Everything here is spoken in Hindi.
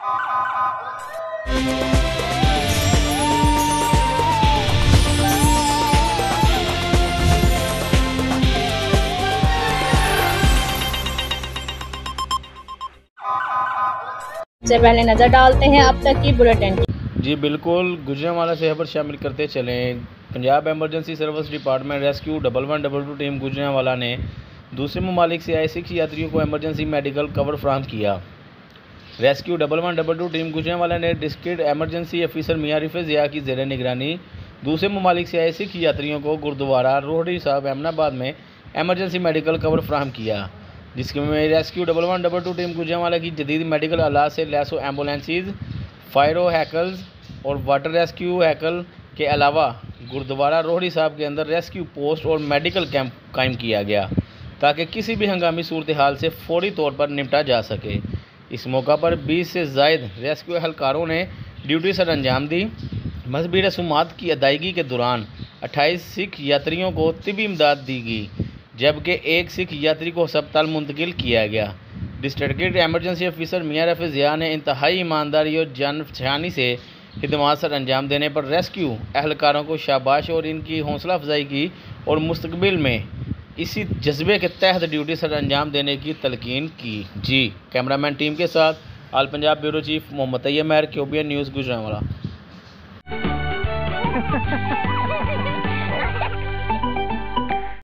से पहले नजर डालते हैं अब तक की बुलेटिन। जी बिल्कुल, गुजरांवाला से खबर शामिल करते चलें। Punjab emergency service department rescue 1112 team Gujranwala ने दूसरे ममालिक से आए 6 यात्रियों को एमरजेंसी मेडिकल कवर फराहम किया। रेस्क्यू 1112 टीम गुजरांवाला ने डिस्ट्रिक्ट एमरजेंसी ऑफिसर मियां रिफे ज़िया की ज़ेर निगरानी दूसरे ममालिक से आए 6 यात्रियों को गुरुद्वारा रोहड़ी साहब एमनाबाद में एमरजेंसी मेडिकल कवर फराहम किया, जिसके में रेस्क्यू 1112 टीम गुजरांवाला की जदीद मेडिकल आलात से लैस एम्बुलेंसेज, फायरो हैकल्स और वाटर रेस्क्यू हैकल के अलावा गुरुद्वारा रोहड़ी साहब के अंदर रेस्क्यू पोस्ट और मेडिकल कैंप कायम किया गया ताकि किसी भी हंगामी सूरत हाल से फौरी तौर पर निपटा जा सके। इस मौका पर 20 से ज़ायद रेस्क्यू एहलकारों ने ड्यूटी सर अंजाम दी। मजहबी रसूमात की अदायगी के दौरान 28 सिख यात्रियों को तिबी इमदाद दी गई, जबकि एक सिख यात्री को अस्पताल मुंतकिल किया गया। डिस्ट्रिक्ट एमरजेंसी ऑफिसर मियां रिफे ज़िया ने इंतहाई ईमानदारी और जानफशानी से खिदमात सर अंजाम देने पर रेस्क्यू एहलकारों को शाबाश और इनकी हौसला अफजाई की और मुस्तकबिल में इसी जज्बे के तहत ड्यूटी सर अंजाम देने की तलकीन की। जी कैमरामैन टीम के साथ आल पंजाब ब्यूरो चीफ मोहम्मद तैयब महर, क्यूबीएन न्यूज़ गुजरांवाला।